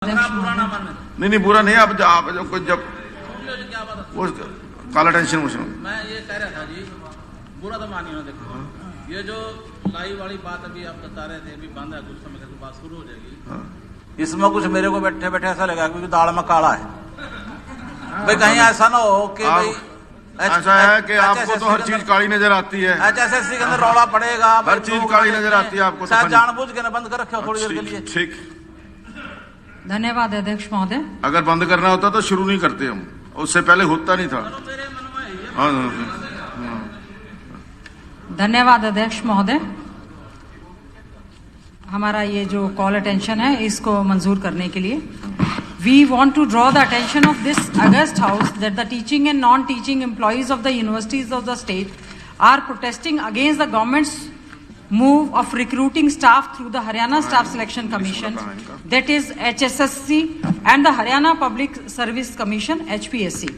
नहीं बुरा नहीं। आप जब वो काला टेंशन मोशन मैं ये कह रहा था जी, बुरा तो मानिए ना। देखो ये जो लाइव वाली बात अभी आप बता रहे थे, अभी बंद है, कुछ समय के बाद शुरू हो जाएगी। इसमें कुछ मेरे को बैठे बैठे ऐसा लगा क्योंकि दाल में काला है भाई। कहीं ऐसा ना हो कि भाई ऐसा है कि आपको तो हर चीज काली नजर आती है। HSSC के अंदर रौला पड़ेगा, हर चीज काली नजर आती है आपको। शायद जानबूझ के ना बंद कर रखे हो थोड़ी देर के लिए। ठीक, धन्यवाद अध्यक्ष महोदय। अगर बंद करना होता तो शुरू नहीं करते हम, उससे पहले होता नहीं था। धन्यवाद अध्यक्ष महोदय। हमारा ये जो कॉल अटेंशन है इसको मंजूर करने के लिए we want to draw the attention of this august house that the teaching and non-teaching employees of the universities of the state are protesting against the government's move of recruiting staff through the Haryana Staff Selection Commission, that is HSSC, and the Haryana Public Service Commission, HPSC.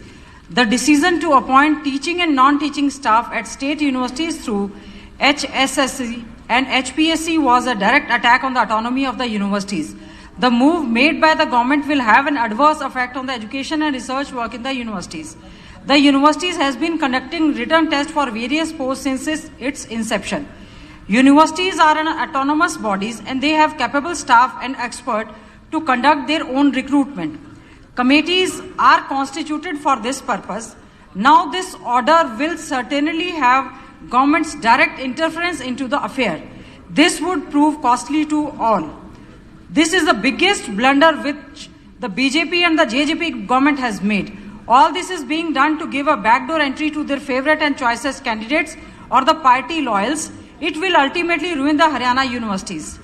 The decision to appoint teaching and non-teaching staff at state universities through HSSC and HPSC was a direct attack on the autonomy of the universities. The move made by the government will have an adverse effect on the education and research work in the universities. The universities has been conducting written tests for various posts since its inception. Universities are an autonomous bodies and they have capable staff and expert to conduct their own recruitment. Committees are constituted for this purpose. Now this order will certainly have government's direct interference into the affair. This would prove costly to all. This is the biggest blunder which the BJP and the JJP government has made. All this is being done to give a backdoor entry to their favorite and choicest candidates or the party loyals. It will ultimately ruin the Haryana universities.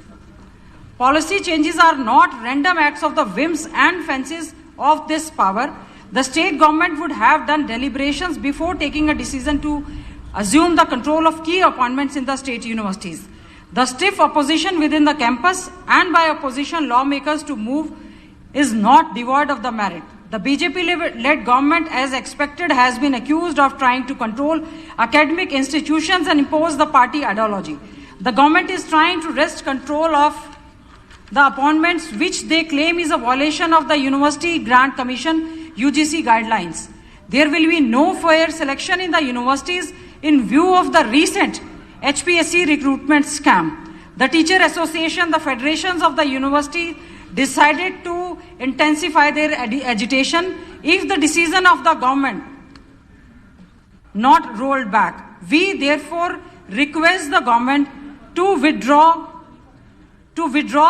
Policy changes are not random acts of the whims and fancies of this power. The state government would have done deliberations before taking a decision to assume the control of key appointments in the state universities. The stiff opposition within the campus and by opposition lawmakers to move is not devoid of the merit. The BJP-led government, as expected, has been accused of trying to control academic institutions and impose the party ideology. The government is trying to wrest control of the appointments, which they claim is a violation of the University Grant Commission UGC guidelines. There will be no fair selection in the universities in view of the recent HPSC recruitment scam. The Teacher Association, the federations of the university decided to intensify their agitation if the decision of the government not rolled back. We therefore request the government to withdraw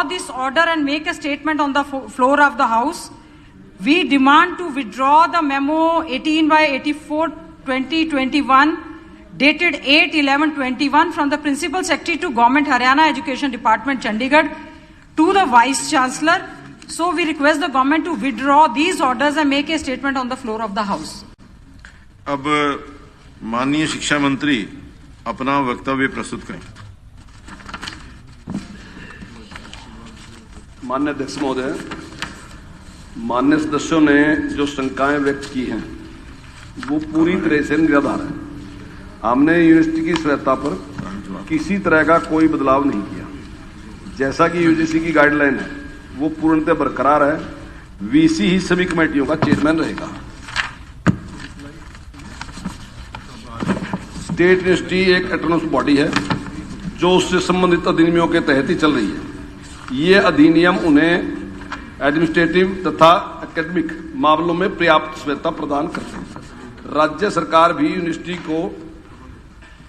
this order and make a statement on the floor of the House. We demand to withdraw the memo 18/84/2021 dated 8/11/21 from the Principal Secretary to Government Haryana Education Department Chandigarh to the Vice Chancellor. So we request the government to withdraw these orders and make a statement on the floor of the House. अब माननीय शिक्षा मंत्री अपना वक्तव्य प्रस्तुत करें। माननीय अध्यक्ष महोदय, माननीय सदस्यों ने जो शंकाएं व्यक्त की हैं वो पूरी तरह से निराधार है। हमने यूनिवर्सिटी की स्वायत्तता पर किसी तरह का कोई बदलाव नहीं किया। जैसा कि यूजीसी की गाइडलाइन है वो पूर्णतः बरकरार है। वीसी ही सभी कमेटियों का चेयरमैन रहेगा। स्टेट यूनिवर्सिटी एक ऑटोनोमस बॉडी है जो उससे संबंधित अधिनियमों के तहत ही चल रही है। ये अधिनियम उन्हें एडमिनिस्ट्रेटिव तथा एकेडमिक मामलों में पर्याप्त स्वायत्तता प्रदान करते हैं। राज्य सरकार भी यूनिवर्सिटी को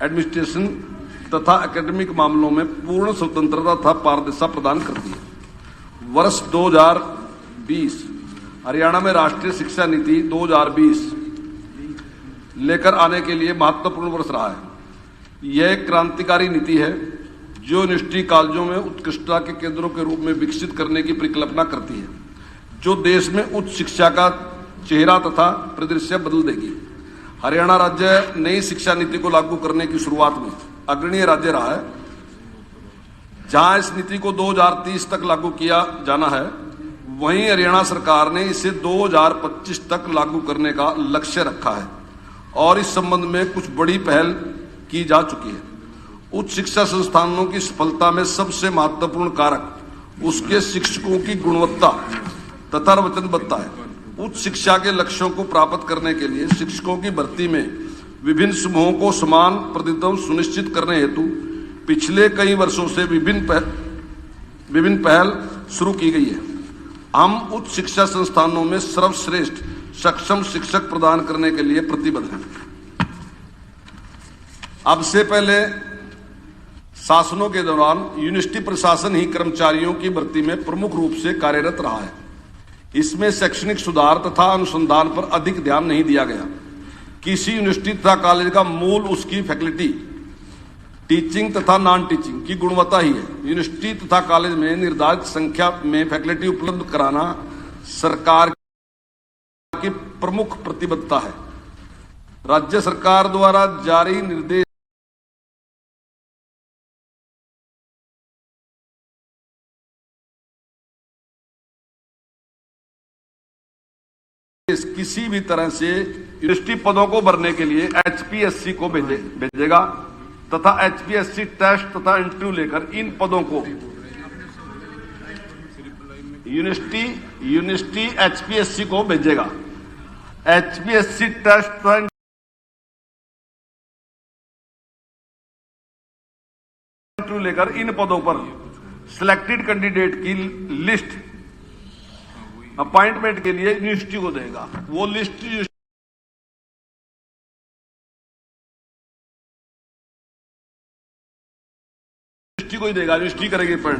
एडमिनिस्ट्रेशन तथा एकेडमिक मामलों में पूर्ण स्वतंत्रता तथा पारदर्शिता प्रदान करती है। वर्ष 2020 हरियाणा में राष्ट्रीय शिक्षा नीति 2020 लेकर आने के लिए महत्वपूर्ण वर्ष रहा है। यह एक क्रांतिकारी नीति है जो यूनिवर्सिटी कॉलेजों में उत्कृष्टता के केंद्रों के रूप में विकसित करने की परिकल्पना करती है, जो देश में उच्च शिक्षा का चेहरा तथा परिदृश्य बदल देगी। हरियाणा राज्य नई शिक्षा नीति को लागू करने की शुरुआत में अग्रणी राज्य रहा है। जहां इस नीति को 2030 तक लागू किया जाना है, वहीं हरियाणा सरकार ने इसे 2025 तक लागू करने का लक्ष्य रखा है और इस संबंध में कुछ बड़ी पहल की जा चुकी है। उच्च शिक्षा संस्थानों की सफलता में सबसे महत्वपूर्ण कारक उसके शिक्षकों की गुणवत्ता तथा वचनबद्धता है। उच्च शिक्षा के लक्ष्यों को प्राप्त करने के लिए शिक्षकों की भर्ती में विभिन्न समूहों को समान प्रतिनिधित्व सुनिश्चित करने हेतु पिछले कई वर्षों से विभिन्न पहल शुरू की गई है। हम उच्च शिक्षा संस्थानों में सर्वश्रेष्ठ सक्षम शिक्षक प्रदान करने के लिए प्रतिबद्ध हैं। अब से पहले शासनों के दौरान यूनिवर्सिटी प्रशासन ही कर्मचारियों की भर्ती में प्रमुख रूप से कार्यरत रहा है। इसमें शैक्षणिक सुधार तथा अनुसंधान पर अधिक ध्यान नहीं दिया गया। किसी यूनिवर्सिटी तथा कॉलेज का मूल उसकी फैकल्टी, टीचिंग तथा नॉन टीचिंग की गुणवत्ता ही है। यूनिवर्सिटी तथा कॉलेज में निर्धारित संख्या में फैकल्टी उपलब्ध कराना सरकार की प्रमुख प्रतिबद्धता है। राज्य सरकार द्वारा जारी निर्देश किसी भी तरह से यूनिवर्सिटी पदों को भरने के लिए एचपीएससी को भेजेगा तथा एचपीएससी टेस्ट तथा इंटरव्यू लेकर इन पदों को यूनिवर्सिटी एचपीएससी को भेजेगा। एचपीएससी टेस्ट तथा इंटरव्यू लेकर इन पदों पर सिलेक्टेड कैंडिडेट की लिस्ट अपॉइंटमेंट के लिए यूनिवर्सिटी को देगा। वो लिस्ट यूनिवर्सिटी को ही देगा, यूनिवर्सिटी करेगी अपॉइंट।